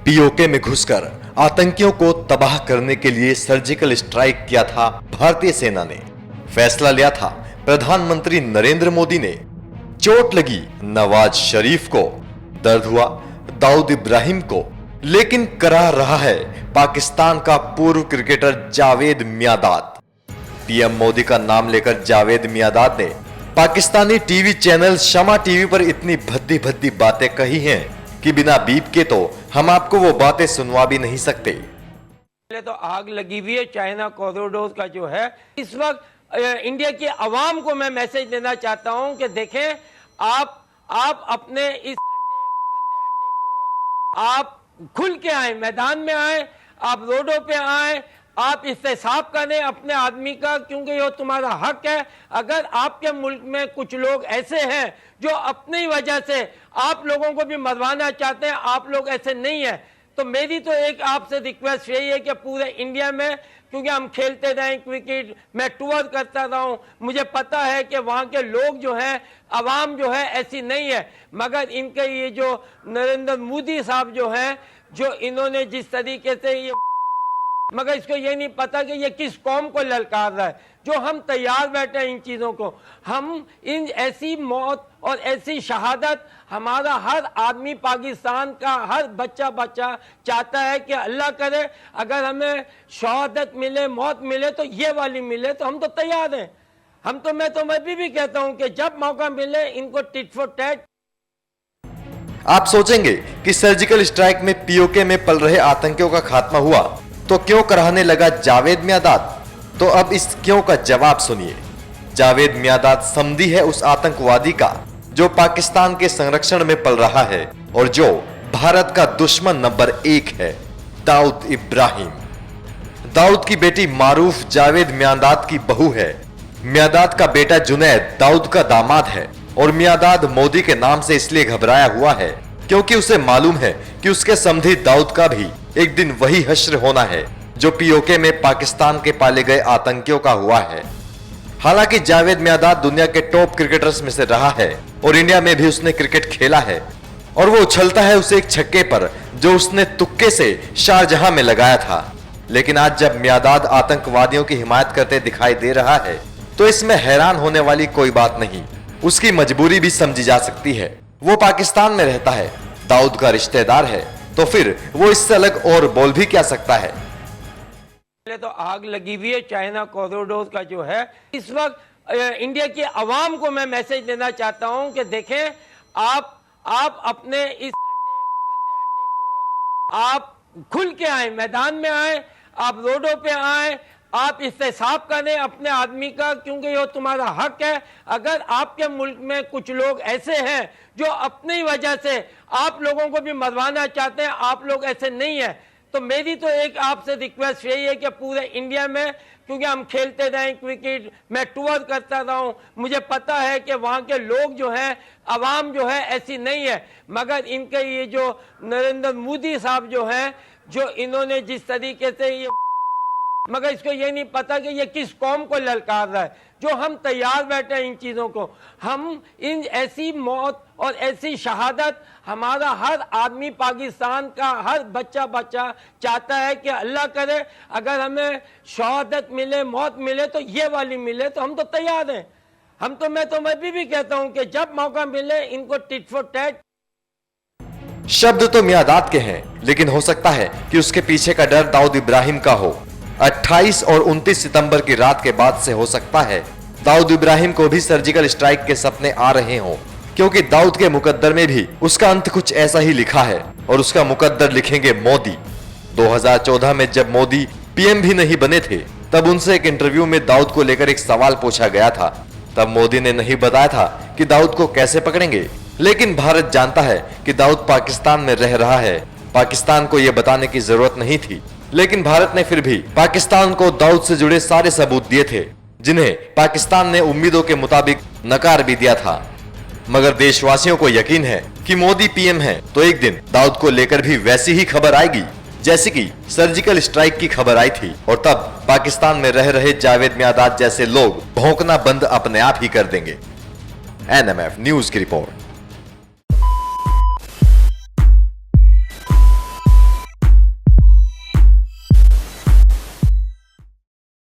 PoK में घुसकर आतंकियों को तबाह करने के लिए सर्जिकल स्ट्राइक किया था भारतीय सेना ने। फैसला लिया था प्रधानमंत्री नरेंद्र मोदी ने। चोट लगी नवाज शरीफ को, दर्द हुआ दाऊद इब्राहिम को, लेकिन करा रहा है पाकिस्तान का पूर्व क्रिकेटर जावेद मियांदाद। पीएम मोदी का नाम लेकर जावेद मियांदाद ने पाकिस्तानी टीवी चैनल शमा टीवी पर इतनी भद्दी भद्दी बातें कही हैं कि बिना बीप के तो हम आपको वो बातें सुनवा भी नहीं सकते। पहले तो आग लगी हुई है चाइना कॉरिडोर का जो है। इस वक्त इंडिया की आवाम को मैं मैसेज देना चाहता हूं कि देखें, आप अपने इस आप खुल के आए, मैदान में आए, आप रोडों पे आए, आप इस्तेसाब करें अपने आदमी का, क्योंकि ये तुम्हारा हक है। अगर आपके मुल्क में कुछ लोग ऐसे हैं जो अपनी वजह से आप लोगों को भी मरवाना चाहते हैं, आप लोग ऐसे नहीं है, तो मेरी तो एक आपसे रिक्वेस्ट यही है कि पूरे इंडिया में, क्योंकि हम खेलते रहे क्रिकेट, मैं टूर करता रहा हूं, मुझे पता है कि वहां के लोग जो हैं, आवाम जो है ऐसी नहीं है, मगर इनके ये जो नरेंद्र मोदी साहब जो हैं, जो इन्होंने जिस तरीके से ये, मगर इसको ये नहीं पता कि ये किस कौम को ललकार रहा है। जो हम तैयार बैठे हैं इन चीजों को, हम इन ऐसी मौत और ऐसी शहादत, हमारा हर आदमी, पाकिस्तान का हर बच्चा चाहता है कि अल्लाह करे अगर हमें शहादत मिले, मौत मिले तो ये वाली मिले, तो हम तो तैयार हैं। मैं भी कहता हूं कि जब मौका मिले इनको टिट फॉर टैट। आप सोचेंगे कि सर्जिकल स्ट्राइक में पीओके में पल रहे आतंकियों का खात्मा हुआ तो क्यों कराने लगा जावेद मियांदाद? तो अब इस क्यों का जवाब सुनिए। जावेद मियांदाद समधी है उस आतंकवादी का जो पाकिस्तान के संरक्षण में पल रहा है और जो भारत का दुश्मन नंबर 1 है, दाऊद इब्राहिम। दाऊद की बेटी मारूफ जावेद मियांदाद की बहू है। मियांदाद का बेटा जुनैद दाऊद का दामाद है और मियांदाद मोदी के नाम से इसलिए घबराया हुआ है क्योंकि उसे मालूम है कि उसके समधी दाऊद का भी एक दिन वही हश्र होना है जो पीओके में पाकिस्तान के पाले गए आतंकियों का हुआ है। हालांकि जावेद मियांदाद दुनिया के टॉप क्रिकेटर्स में से रहा है और इंडिया में भी उसने क्रिकेट खेला है और वो उछलता है उसे एक छक्के पर जो उसने तुक्के से शारजहां में लगाया था। लेकिन आज जब मियांदाद आतंकवादियों की हिमायत करते दिखाई दे रहा है तो इसमें हैरान होने वाली कोई बात नहीं। उसकी मजबूरी भी समझी जा सकती है। वो पाकिस्तान में रहता है, दाऊद का रिश्तेदार है, तो फिर वो इससे अलग और बोल भी क्या सकता है। पहले तो आग लगी हुई है चाइना कॉरिडोर का जो है। इस वक्त इंडिया की आवाम को मैं मैसेज देना चाहता हूं कि देखें, आप अपने इस आप खुल के आए, मैदान में आए, आप रोडों पे आए, आप इस्तेसाब करें अपने आदमी का, क्योंकि ये तुम्हारा हक है। अगर आपके मुल्क में कुछ लोग ऐसे हैं जो अपनी वजह से आप लोगों को भी मरवाना चाहते हैं, आप लोग ऐसे नहीं है, तो मेरी तो एक आपसे रिक्वेस्ट यही है कि पूरे इंडिया में, क्योंकि हम खेलते रहे क्रिकेट, मैं टूर करता रहा हूं, मुझे पता है कि वहां के लोग जो हैं, आवाम जो है ऐसी नहीं है, मगर इनके ये जो नरेंद्र मोदी साहब जो हैं, जो इन्होंने जिस तरीके से ये, मगर इसको ये नहीं पता कि ये किस कौम को ललकार रहा है। जो हम तैयार बैठे हैं इन चीजों को, हम इन ऐसी मौत और ऐसी शहादत, हमारा हर आदमी, पाकिस्तान का हर बच्चा चाहता है कि अल्लाह करे अगर हमें शहादत मिले, मौत मिले, तो ये वाली मिले, तो हम तो तैयार हैं। मैं भी कहता हूं कि जब मौका मिले इनको टिट फॉर टैट। शब्द तो मियांदाद के हैं, लेकिन हो सकता है कि उसके पीछे का डर दाऊद इब्राहिम का हो। 28 और 29 सितंबर की रात के बाद से हो सकता है दाऊद इब्राहिम को भी सर्जिकल स्ट्राइक के सपने आ रहे हों, क्योंकि दाऊद के मुकद्दर में भी उसका अंत कुछ ऐसा ही लिखा है और उसका मुकद्दर लिखेंगे मोदी। 2014 में जब मोदी पीएम भी नहीं बने थे तब उनसे एक इंटरव्यू में दाऊद को लेकर एक सवाल पूछा गया था। तब मोदी ने नहीं बताया था कि दाऊद को कैसे पकड़ेंगे, लेकिन भारत जानता है कि दाऊद पाकिस्तान में रह रहा है। पाकिस्तान को यह बताने की जरूरत नहीं थी, लेकिन भारत ने फिर भी पाकिस्तान को दाऊद से जुड़े सारे सबूत दिए थे जिन्हें पाकिस्तान ने उम्मीदों के मुताबिक नकार भी दिया था। मगर देशवासियों को यकीन है कि मोदी पीएम है तो एक दिन दाऊद को लेकर भी वैसी ही खबर आएगी जैसे कि सर्जिकल स्ट्राइक की खबर आई थी, और तब पाकिस्तान में रह रहे जावेद मियांदाद जैसे लोग भौंकना बंद अपने आप ही कर देंगे। एनएमएफ न्यूज की रिपोर्ट।